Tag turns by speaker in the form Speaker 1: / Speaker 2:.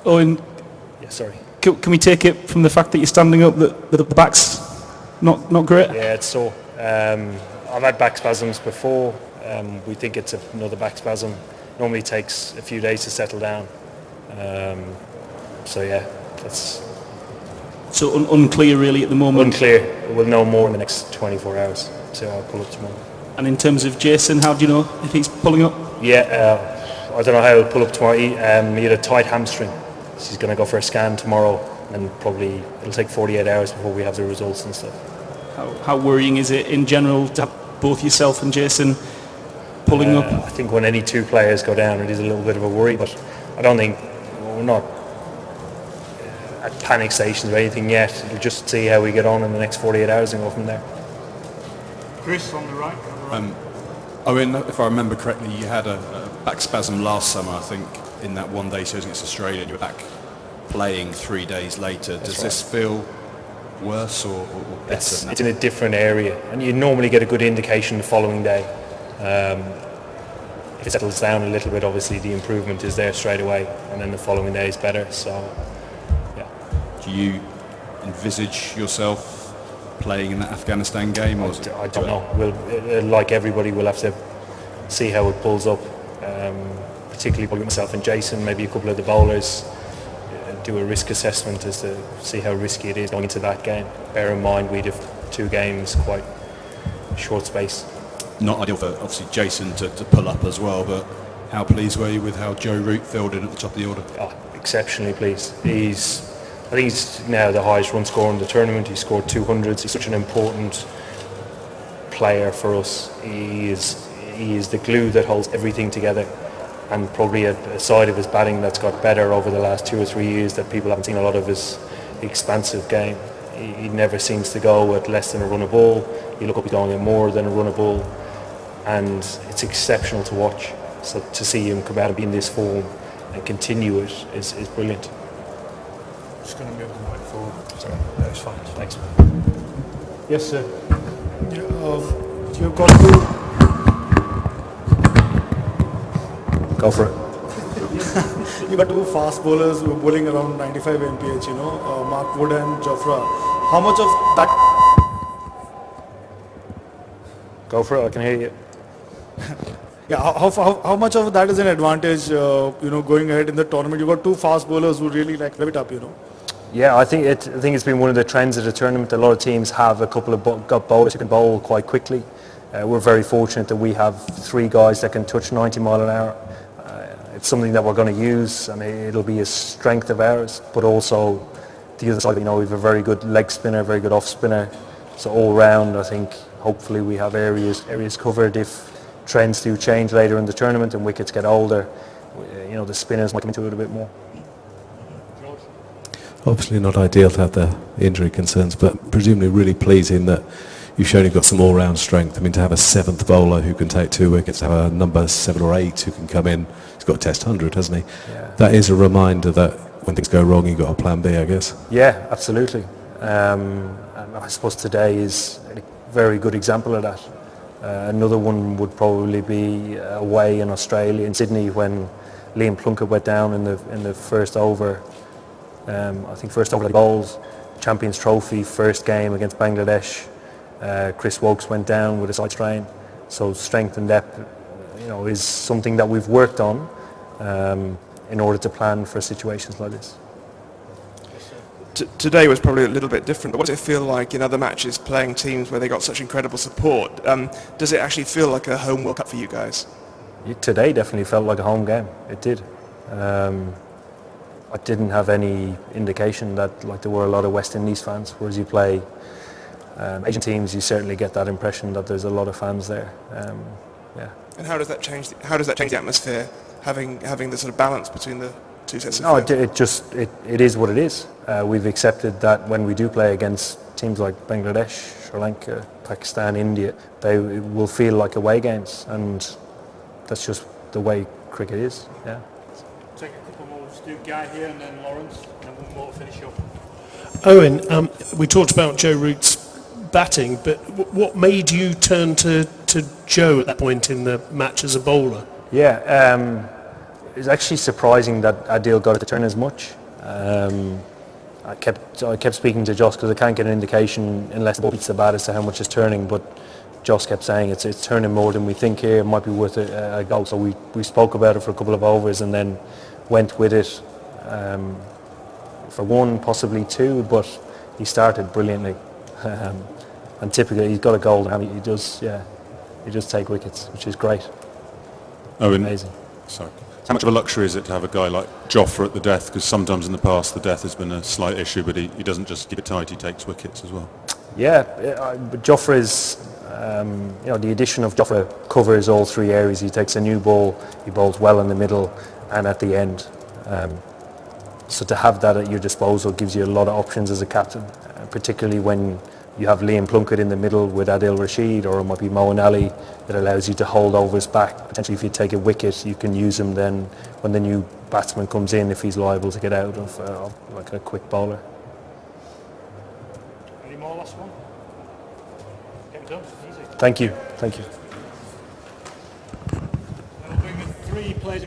Speaker 1: Owen,
Speaker 2: Yeah, sorry.
Speaker 1: can we take it from the fact that you're standing up that the back's not great?
Speaker 2: Yeah, it's sore. I've had back spasms before. We think it's another back spasm. Normally takes a few days to settle down. So yeah, that's...
Speaker 1: So unclear really at the moment?
Speaker 2: Unclear. We'll know more in the next 24 hours. So I'll pull up tomorrow.
Speaker 1: And in terms of Jason, how do you know if he's pulling up?
Speaker 2: Yeah, I don't know how he'll pull up tomorrow. He had a tight hamstring. So he's going to go for a scan tomorrow, and probably it'll take 48 hours before we have the results and stuff.
Speaker 1: How worrying is it in general to have both yourself and Jason pulling up?
Speaker 2: I think when any two players go down, it is a little bit of a worry, but I don't think we're not at panic stations or anything yet. We'll just see how we get on in the next 48 hours and go from there.
Speaker 3: Chris on the right.
Speaker 4: Owen, if I remember correctly, you had a back spasm last summer, I think, in that one-day series against Australia. You were back playing 3 days later. Does this feel worse or better?
Speaker 2: It's in a different area, and you normally get a good indication the following day. If it settles down a little bit, obviously the improvement is there straight away, and then the following day is better. So, yeah.
Speaker 4: Do you envisage yourself playing in that Afghanistan game? Or
Speaker 2: I don't know. We'll, like everybody, we'll have to see how it pulls up. Particularly probably myself and Jason, maybe a couple of the bowlers, do a risk assessment as to see how risky it is going into that game. Bear in mind we'd have 2 games, quite short space.
Speaker 4: Not ideal for obviously Jason to pull up as well, but how pleased were you with how Joe Root filled in at the top of the order?
Speaker 2: Oh, exceptionally pleased. I think he's now the highest run scorer in the tournament. He scored 200s. He's such an important player for us. He is the glue that holds everything together, and probably a side of his batting that's got better over the last 2 or 3 years that people haven't seen a lot of his expansive game. He never seems to go at less than a run a ball. You look up, he's going at more than a run a ball, and it's exceptional to watch. So to see him come out and be in this form and continue it is brilliant.
Speaker 3: Just going to move the mic forward.
Speaker 2: Sorry, that's fine. Thanks.
Speaker 3: Yes, sir. You've got to...
Speaker 2: Go for it.
Speaker 3: You got 2 fast bowlers who are bowling around 95 mph, Mark Wood and Jofra. How much of that...
Speaker 2: Go for it, I can hear you.
Speaker 3: Yeah, how much of that is an advantage, going ahead in the tournament? You've got 2 fast bowlers who really rev it up,
Speaker 2: Yeah, I think it's been one of the trends of the tournament. A lot of teams have a couple of got bowlers who can bowl quite quickly. We're very fortunate that we have 3 guys that can touch 90 mile an hour. It's something that we're going to use, and it'll be a strength of ours, but also the other side, we have a very good leg spinner, very good off spinner. So all round, I think hopefully we have areas covered. If trends do change later in the tournament and wickets get older, the spinners might come into it a bit more.
Speaker 5: Obviously not ideal to have the injury concerns, but presumably really pleasing that you've shown you've got some all-round strength. I mean, to have a 7th bowler who can take 2 wickets, to have a number 7 or 8 who can come in, he's got a test 100, hasn't he?
Speaker 2: Yeah.
Speaker 5: That is a reminder that when things go wrong, you've got a plan B, I guess.
Speaker 2: Yeah, absolutely. And I suppose today is a very good example of that. Another one would probably be away in Australia, in Sydney, when Liam Plunkett went down in the first over. I think first over the bowls, Champions Trophy, first game against Bangladesh. Chris Wokes went down with a side strain. So strength and depth, is something that we've worked on in order to plan for situations like this.
Speaker 6: Today was probably a little bit different, but what does it feel like in other matches playing teams where they got such incredible support? Does it actually feel like a home World Cup for you guys?
Speaker 2: Today definitely felt like a home game. It did. I didn't have any indication that there were a lot of West Indies fans, whereas you play Asian teams, you certainly get that impression that there's a lot of fans there. Yeah.
Speaker 6: And how does that change? How does that change the atmosphere? Having the sort of balance between the 2 sets of
Speaker 2: it is what it is. We've accepted that when we do play against teams like Bangladesh, Sri Lanka, Pakistan, India, they will feel like away games, and that's just the way cricket is. Yeah.
Speaker 3: Take a couple more. Let's do Guy here and then Lawrence, and then one more to finish up.
Speaker 7: Owen, we talked about Joe Root's batting, but what made you turn to Joe at that point in the match as a bowler?
Speaker 2: Yeah, it's actually surprising that Adil got it to turn as much. I kept speaking to Joss because I can't get an indication unless the ball beats the bat as to how much it's turning, but Joss kept saying it's turning more than we think here, it might be worth a goal. So we spoke about it for a couple of overs and then went with it for one, possibly two, but he started brilliantly. And typically he's got a goal now. He does take wickets, which is great.
Speaker 8: Owen,
Speaker 2: Amazing.
Speaker 8: sorry. How much of a luxury is it to have a guy like Jofra at the death? Because sometimes in the past the death has been a slight issue, but he doesn't just keep it tight, he takes wickets as well.
Speaker 2: Yeah, but Jofra is, the addition of Jofra covers all three areas. He takes a new ball, he bowls well in the middle and at the end. So to have that at your disposal gives you a lot of options as a captain, particularly when you have Liam Plunkett in the middle with Adil Rashid, or it might be Moeen Ali, that allows you to hold overs back. Potentially if you take a wicket, you can use him then when the new batsman comes in, if he's liable to get out of like a quick bowler.
Speaker 7: Any more last one? Get done. Easy.
Speaker 2: Thank you.
Speaker 7: We'll bring the three players.